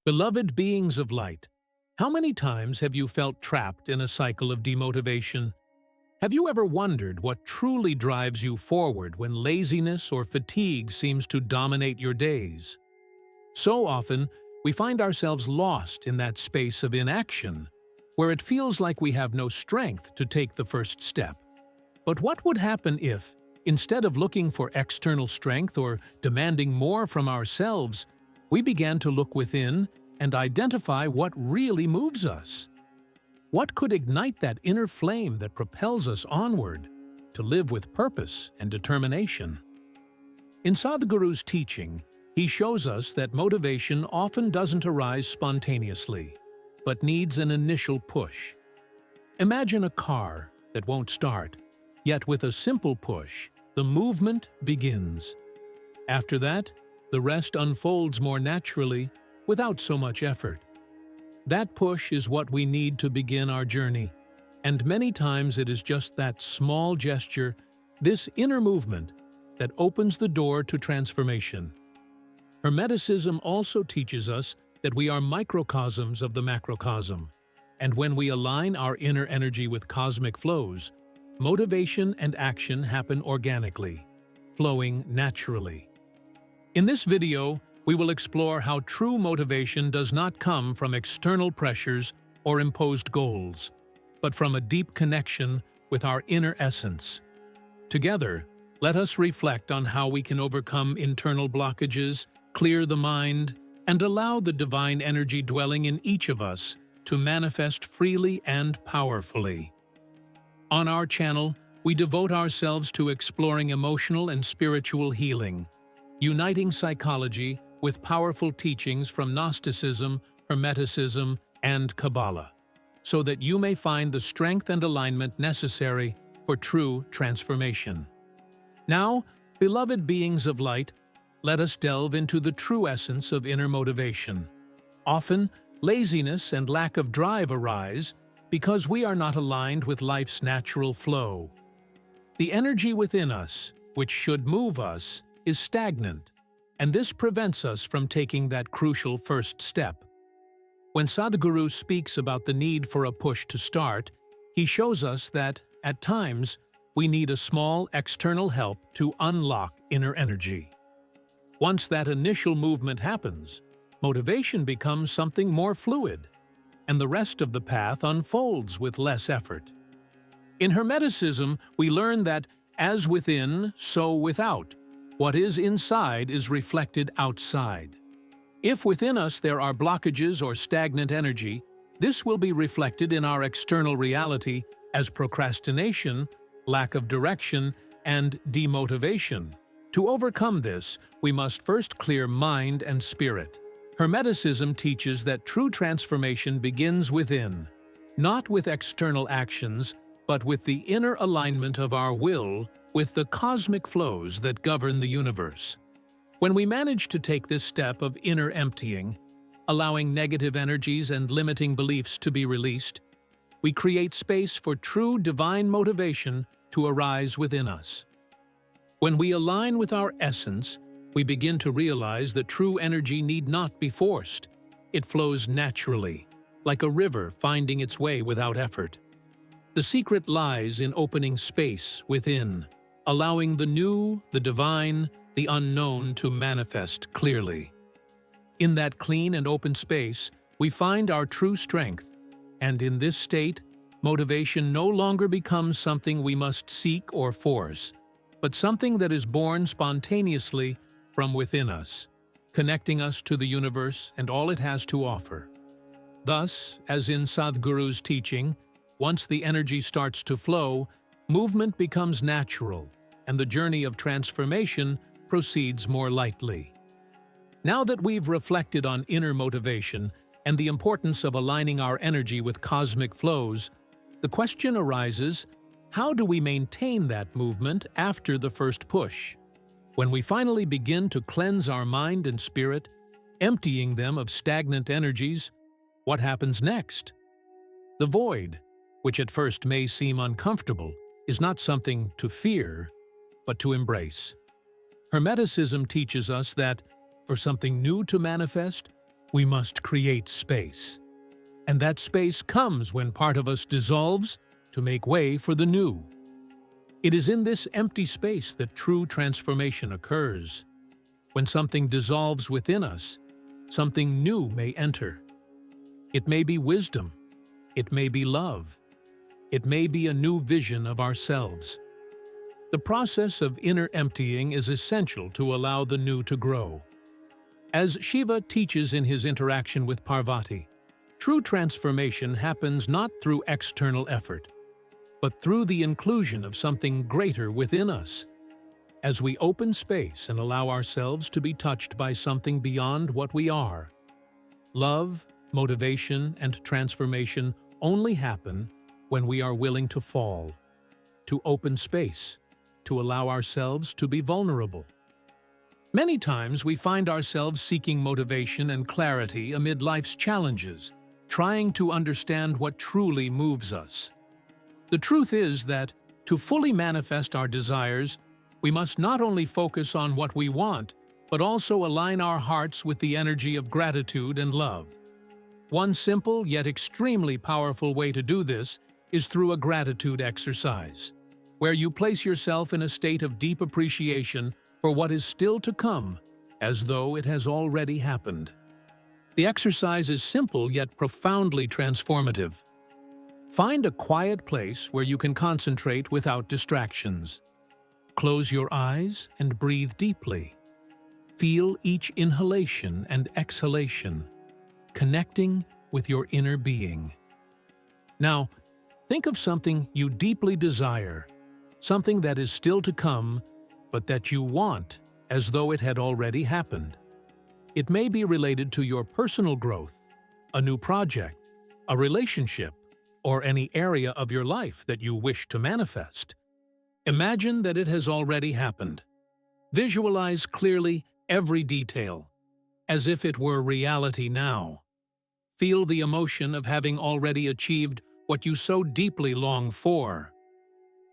Beloved beings of light, how many times have you felt trapped in a cycle of demotivation? Have you ever wondered what truly drives you forward when laziness or fatigue seems to dominate your days? So often, we find ourselves lost in that space of inaction, where it feels like we have no strength to take the first step. But what would happen if, instead of looking for external strength or demanding more from ourselves, we began to look within and identify what really moves us? What could ignite that inner flame that propels us onward to live with purpose and determination? In Sadhguru's teaching, he shows us that motivation often doesn't arise spontaneously, but needs an initial push. Imagine a car that won't start, yet with a simple push, the movement begins. After that, the rest unfolds more naturally, without so much effort. That push is what we need to begin our journey, and many times it is just that small gesture, this inner movement, that opens the door to transformation. Hermeticism also teaches us that we are microcosms of the macrocosm, and when we align our inner energy with cosmic flows, motivation and action happen organically, flowing naturally. In this video, we will explore how true motivation does not come from external pressures or imposed goals, but from a deep connection with our inner essence. Together, let us reflect on how we can overcome internal blockages, clear the mind, and allow the divine energy dwelling in each of us to manifest freely and powerfully. On our channel, we devote ourselves to exploring emotional and spiritual healing, uniting psychology with powerful teachings from Gnosticism, Hermeticism, and Kabbalah, so that you may find the strength and alignment necessary for true transformation. Now, beloved beings of light, let us delve into the true essence of inner motivation. Often, laziness and lack of drive arise because we are not aligned with life's natural flow. The energy within us, which should move us, is stagnant, and this prevents us from taking that crucial first step. When Sadhguru speaks about the need for a push to start, he shows us that, at times, we need a small external help to unlock inner energy. Once that initial movement happens, motivation becomes something more fluid, and the rest of the path unfolds with less effort. In Hermeticism, we learn that, as within, so without. What is inside is reflected outside. If within us there are blockages or stagnant energy, this will be reflected in our external reality as procrastination, lack of direction, and demotivation. To overcome this, we must first clear mind and spirit. Hermeticism teaches that true transformation begins within, not with external actions, but with the inner alignment of our will with the cosmic flows that govern the universe. When we manage to take this step of inner emptying, allowing negative energies and limiting beliefs to be released, we create space for true divine motivation to arise within us. When we align with our essence, we begin to realize that true energy need not be forced. It flows naturally, like a river finding its way without effort. The secret lies in opening space within, allowing the new, the divine, the unknown to manifest clearly. In that clean and open space, we find our true strength, and in this state, motivation no longer becomes something we must seek or force, but something that is born spontaneously from within us, connecting us to the universe and all it has to offer. Thus, as in Sadhguru's teaching, once the energy starts to flow, movement becomes natural, and the journey of transformation proceeds more lightly. Now that we've reflected on inner motivation and the importance of aligning our energy with cosmic flows, the question arises, how do we maintain that movement after the first push? When we finally begin to cleanse our mind and spirit, emptying them of stagnant energies, what happens next? The void, which at first may seem uncomfortable, is not something to fear, but to embrace. Hermeticism teaches us that, for something new to manifest, We must create space. And that space comes when part of us dissolves to make way for the new. It is in this empty space that true transformation occurs. When something dissolves within us, something new may enter. It may be wisdom. It may be love. It may be a new vision of ourselves. The process of inner emptying is essential to allow the new to grow. As Shiva teaches in his interaction with Parvati, true transformation happens not through external effort, but through the inclusion of something greater within us. As we open space and allow ourselves to be touched by something beyond what we are, love, motivation, and transformation only happen when we are willing to fall, to open space, to allow ourselves to be vulnerable. Many times we find ourselves seeking motivation and clarity amid life's challenges, trying to understand what truly moves us. The truth is that, to fully manifest our desires, we must not only focus on what we want, but also align our hearts with the energy of gratitude and love. One simple yet extremely powerful way to do this is through a gratitude exercise, where you place yourself in a state of deep appreciation for what is still to come, as though it has already happened. The exercise is simple yet profoundly transformative. Find a quiet place where you can concentrate without distractions. Close your eyes and breathe deeply. Feel each inhalation and exhalation, connecting with your inner being. Now, think of something you deeply desire, something that is still to come, but that you want as though it had already happened. It may be related to your personal growth, a new project, a relationship, or any area of your life that you wish to manifest. Imagine that it has already happened. Visualize clearly every detail, as if it were reality now. Feel the emotion of having already achieved what you so deeply long for.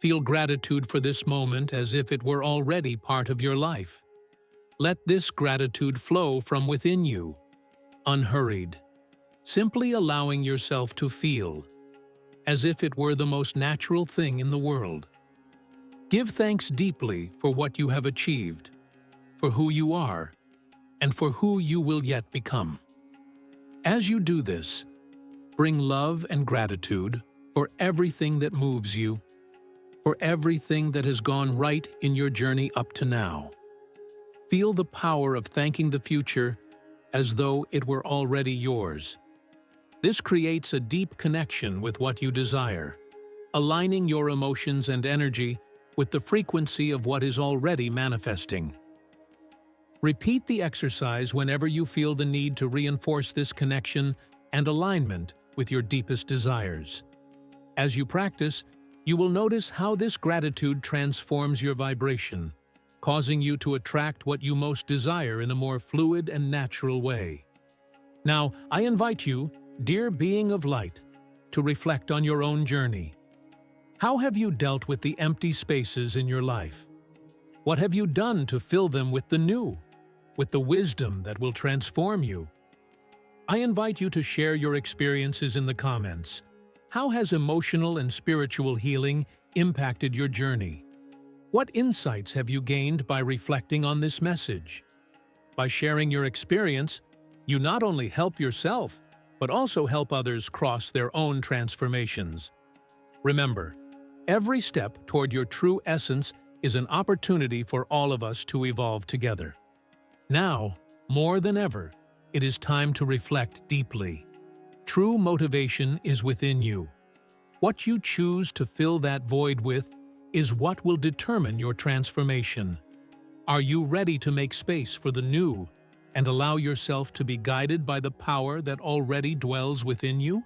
Feel gratitude for this moment as if it were already part of your life. Let this gratitude flow from within you, unhurried, simply allowing yourself to feel, as if it were the most natural thing in the world. Give thanks deeply for what you have achieved, for who you are, and for who you will yet become. As you do this, bring love and gratitude for everything that moves you, for everything that has gone right in your journey up to now. Feel the power of thanking the future as though it were already yours. This creates a deep connection with what you desire, aligning your emotions and energy with the frequency of what is already manifesting. Repeat the exercise whenever you feel the need to reinforce this connection and alignment with your deepest desires. As you practice, you will notice how this gratitude transforms your vibration, causing you to attract what you most desire in a more fluid and natural way. Now, I invite you, dear being of light, to reflect on your own journey. How have you dealt with the empty spaces in your life? What have you done to fill them with the new, with the wisdom that will transform you? I invite you to share your experiences in the comments. How has emotional and spiritual healing impacted your journey? What insights have you gained by reflecting on this message? By sharing your experience, you not only help yourself, but also help others cross their own transformations. Remember, every step toward your true essence is an opportunity for all of us to evolve together. Now, more than ever, it is time to reflect deeply. True motivation is within you. What you choose to fill that void with is what will determine your transformation. Are you ready to make space for the new and allow yourself to be guided by the power that already dwells within you?